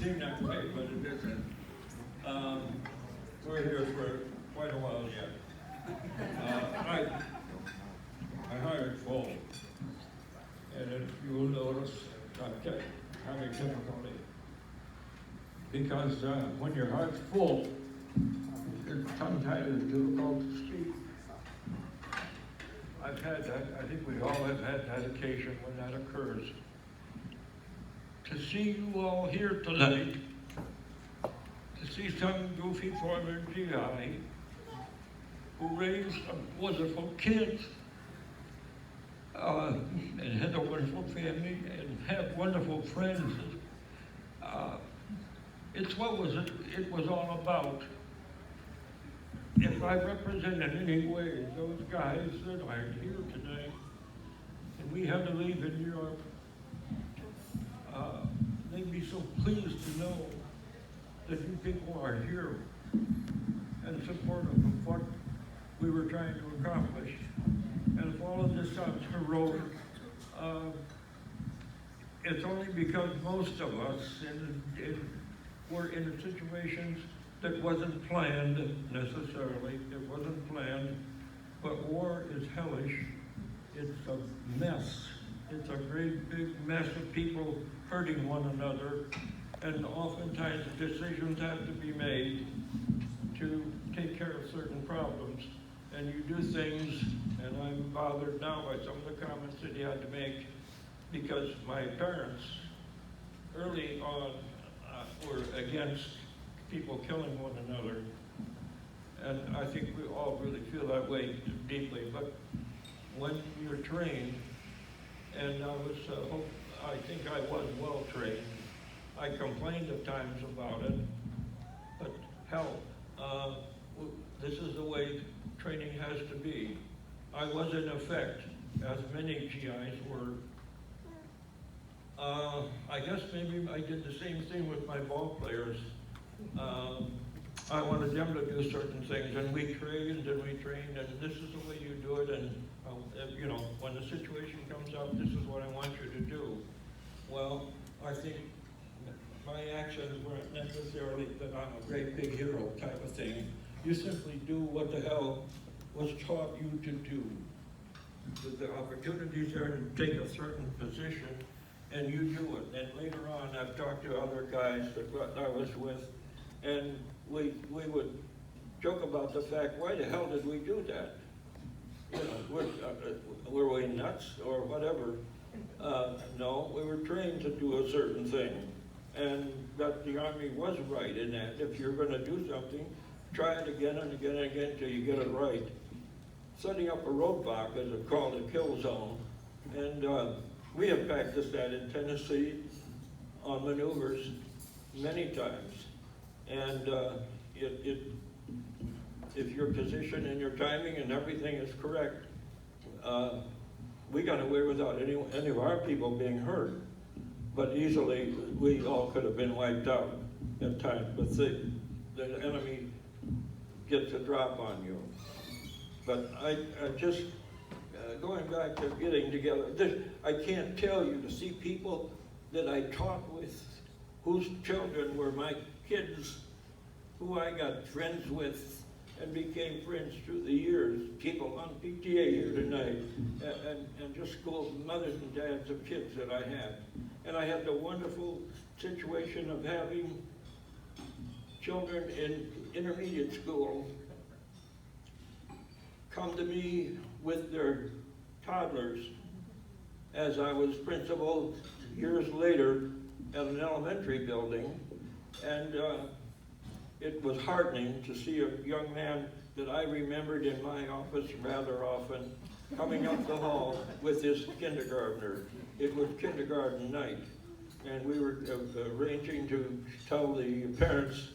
seem that way, but it isn't. We're here for quite a while yet. I hired full, and if you'll notice, I'm having difficulty. Because when your heart's full, it's sometimes difficult to speak. I've had that, I think we all have had that occasion when that occurs. To see you all here tonight, to see some goofy former GI who raised some wonderful kids and had a wonderful family and had wonderful friends. It's what it was all about. If I represent in any way those guys that are here tonight, and we had to leave in Europe, they'd be so pleased to know that you people are here and supportive of what we were trying to accomplish. And if all of this sounds heroic, it's only because most of us were in situations that wasn't planned necessarily. It wasn't planned, but war is hellish. It's a mess. It's a great big mess of people hurting one another, and oftentimes decisions have to be made to take care of certain problems. And you do things, and I'm bothered now by some of the comments that you had to make, because my parents early on were against people killing one another. And I think we all really feel that way deeply. But when you're trained, and I think I was well trained, I complained at times about it, but hell, this is the way training has to be. I was in effect, as many GIs were. I guess maybe I did the same thing with my ball players. I wanted them to do certain things, and we trained, and this is the way you do it, and you know, when the situation comes up, this is what I want you to do. Well, I think my actions weren't necessarily that I'm a great big hero type of thing. You simply do what the hell was taught you to do. The opportunities are to take a certain position, and you do it. And later on, I've talked to other guys that I was with, and we would joke about the fact, why the hell did we do that? You know, were we nuts or whatever? No, we were trained to do a certain thing. And that the Army was right in that. If you're going to do something, try it again and again and again until you get it right. Setting up a roadblock is called a kill zone. And we have practiced that in Tennessee on maneuvers many times. And if your position and your timing and everything is correct, we got away without any of our people being hurt. But easily, we all could have been wiped out at times. But the enemy gets a drop on you. But I just, going back to getting together, I can't tell you to see people that I taught with, whose children were my kids, who I got friends with and became friends through the years, people on PTA here tonight, and just school mothers and dads of kids that I had. And I had the wonderful situation of having children in intermediate school come to me with their toddlers as I was principal years later at an elementary building. And it was heartening to see a young man that I remembered in my office rather often coming up the hall with his kindergartner. It was kindergarten night, and we were arranging to tell the parents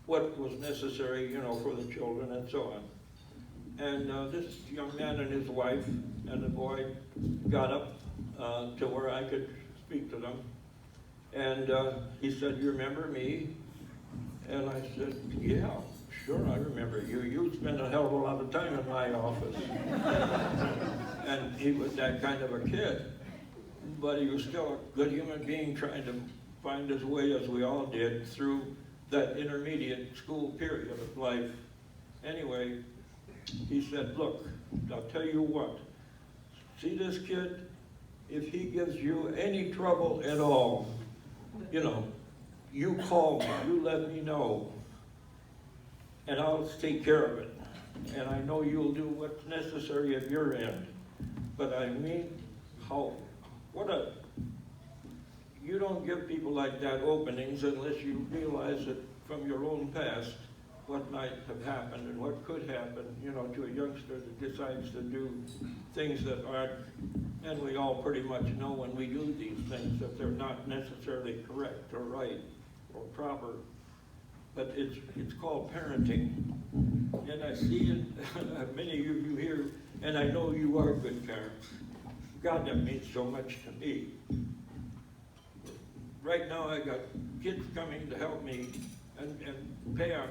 what was necessary, you know, for the children and so on. And this young man and his wife and the boy got up to where I could speak to them. And he said, "You remember me?" And I said, "Yeah, sure, I remember you. You spent a hell of a lot of time in my office." And he was that kind of a kid. But he was still a good human being trying to find his way, as we all did, through that intermediate school period of life. Anyway, he said, look, I'll tell you what, see this kid? If he gives you any trouble at all, you know, you call me, you let me know, and I'll take care of it. And I know you'll do what's necessary at your end. But I mean, you don't give people like that openings unless you realize that from your own past, what might have happened and what could happen, you know, to a youngster that decides to do things that aren't, and we all pretty much know when we do these things that they're not necessarily correct or right or proper, but it's called parenting. And I see it, many of you here, and I know you are good parents. God, that means so much to me. Right now I got kids coming to help me, and Pam,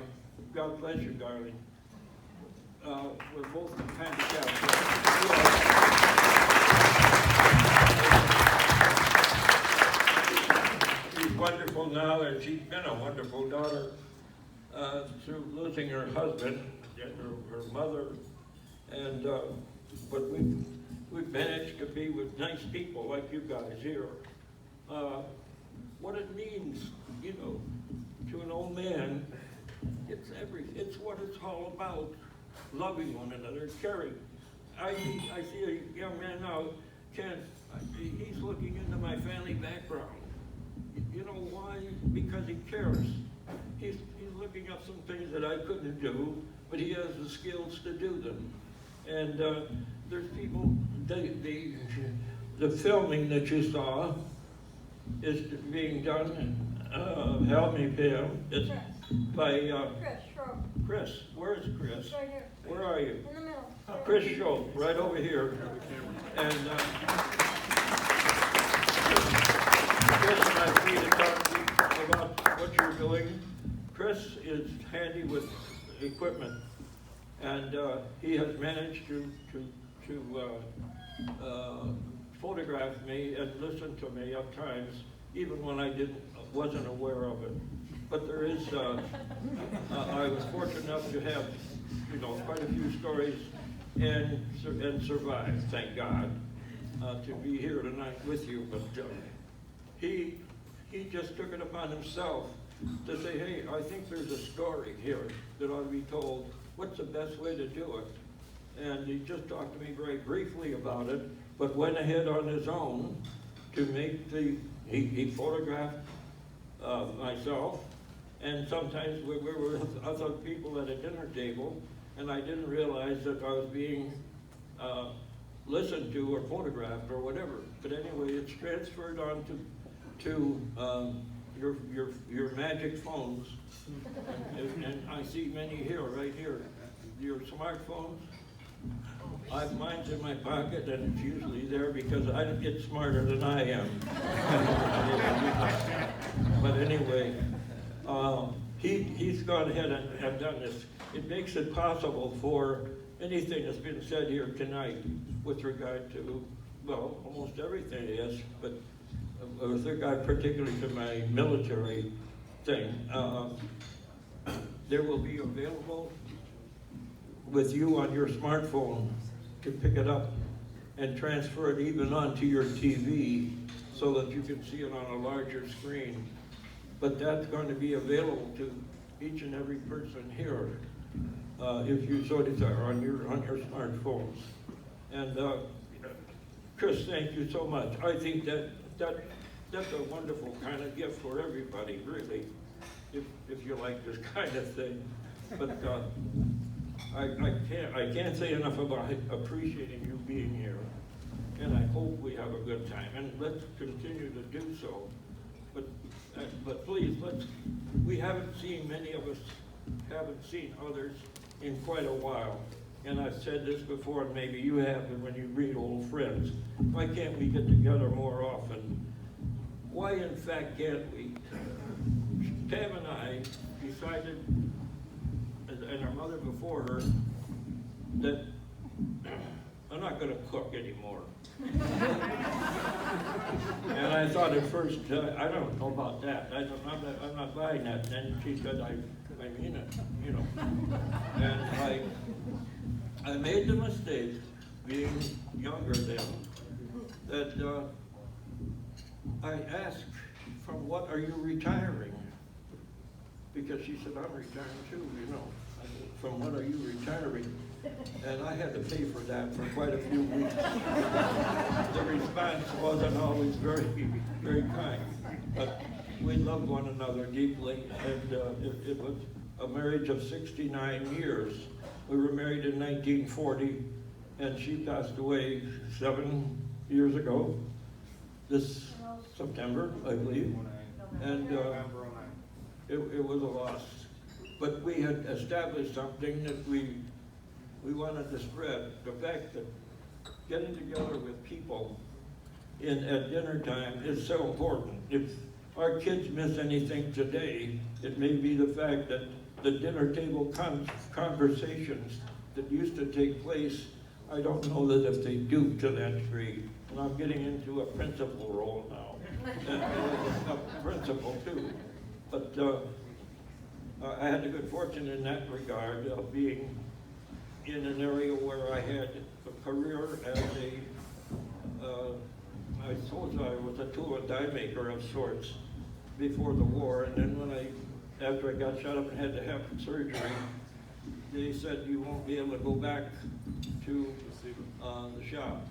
God bless you, darling. We're both handicapped. She's wonderful now, and she's been a wonderful daughter through losing her husband and her mother, and but we've managed to be with nice people like you guys here. What it means, you know, to an old man, it's what it's all about. Loving one another, caring. I see a young man now, Ken, he's looking into my family background. You know why? Because he cares. He's looking up some things that I couldn't do, but he has the skills to do them. And there's people, the filming that you saw is being done, help me, Pam, it's by Chris. Where is Chris? Right here. Where are you? In the middle. Chris Schultz, right over here. And Chris and I need to talk to you about what you're doing. Chris is handy with equipment, and he has managed to photograph me and listen to me at times, even when I wasn't aware of it. But there is, I was fortunate enough to have, you know, quite a few stories and survive, thank God, to be here tonight with you. But he just took it upon himself to say, hey, I think there's a story here that ought to be told. What's the best way to do it? And he just talked to me very briefly about it, but went ahead on his own to make he photographed myself, and sometimes we were with other people at a dinner table, and I didn't realize that I was being listened to or photographed or whatever. But anyway, it's transferred on to your magic phones, and I see many here, right here. Your smartphones. Mine's in my pocket, and it's usually there because I don't get smarter than I am. But anyway, he's gone ahead and done this. It makes it possible for anything that's been said here tonight with regard to, well, almost everything, yes, but with regard particularly to my military thing. There will be available with you on your smartphone to pick it up and transfer it even onto your TV so that you can see it on a larger screen. But that's going to be available to each and every person here if you so desire on your smartphones. And Chris, thank you so much. I think that's a wonderful kind of gift for everybody, really, if you like this kind of thing. But I can't say enough about appreciating you being here, and I hope we have a good time, and let's continue to do so. But please, we haven't seen, many of us haven't seen others in quite a while, and I've said this before, and maybe you have when you read old friends. Why can't we get together more often? Why, in fact, can't we? Pam and I decided, and our mother before her, that I'm not going to cook anymore. And I thought at first, I don't know about that. I'm not buying that. And then she said, I mean it, you know. And I made the mistake, being younger then, that I asked, from what are you retiring? Because she said, I'm retiring too, you know. I said, from what are you retiring? And I had to pay for that for quite a few weeks. The response wasn't always very, very kind, but we loved one another deeply, and it was a marriage of 69 years. We were married in 1940, and she passed away 7 years ago, this September, I believe, and it was a loss. But we had established something that we wanted to spread, the fact that getting together with people at dinner time is so important. If our kids miss anything today, it may be the fact that the dinner table conversations that used to take place, I don't know that if they do to that degree. And I'm getting into a principal role now, and a principal too. But I had the good fortune in that regard of being in an area where I had a career as I suppose I was a tool and die maker of sorts before the war, and then after I got shot up and had to have surgery, they said you won't be able to go back to the shop,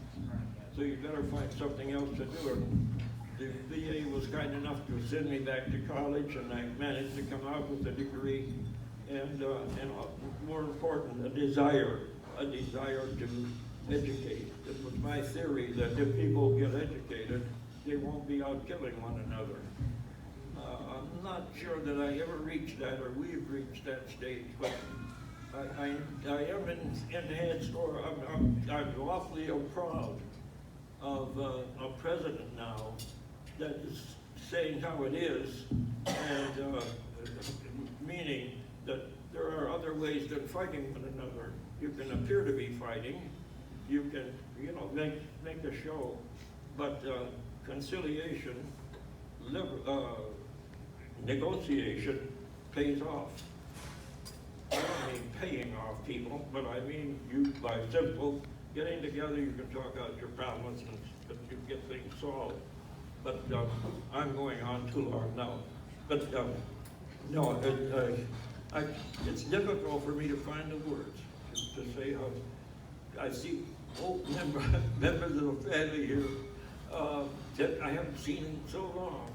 so you better find something else to do. And the VA was kind enough to send me back to college, and I managed to come out with a degree, and more important, a desire to educate. It was my theory that if people get educated, they won't be out killing one another. I'm not sure that I ever reached that, or we've reached that stage, but I am in head store. I'm awfully proud of a president now that is saying how it is, and meaning that there are other ways than fighting one another. You can appear to be fighting, you can, make a show, but conciliation, negotiation pays off. I don't mean paying off people, but I mean you, by simple getting together, you can talk out your problems and you get things solved. But I'm going on too long now. But no, it's difficult for me to find the words to say how I see old members of the family here that I haven't seen in so long.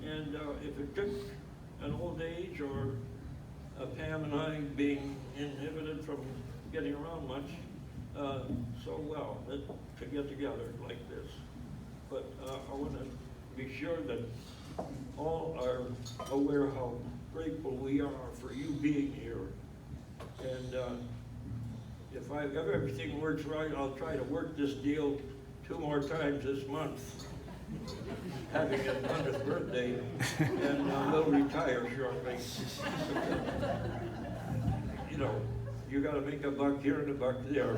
And if it took an old age or Pam and I being inhibited from getting around much, so well to get together like this. But I want to be sure that all are aware how grateful we are for you being here. And if everything works right, I'll try to work this deal 2 more times this month, having his 100th birthday, and we'll retire shortly. You got to make a buck here and a buck there.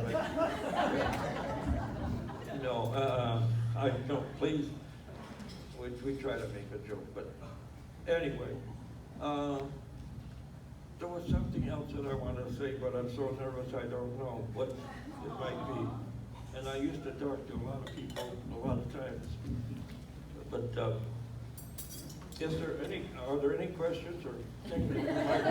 I don't, please, we try to make a joke, but anyway, there was something else that I want to say, but I'm so nervous I don't know what it might be. And I used to talk to a lot of people a lot of times, but are there any questions or things that you might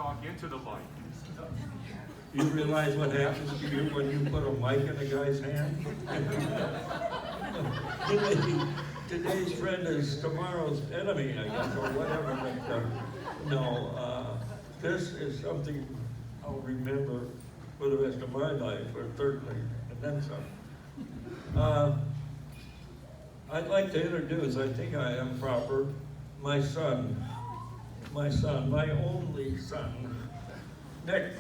talk into the mic. You realize what happens to you when you put a mic in a guy's hand? Today's friend is tomorrow's enemy, I guess, or whatever, but no, this is something I'll remember for the rest of my life, or thirdly, and then some. I'd like to introduce, I think I am proper, my son, my only son, Nick.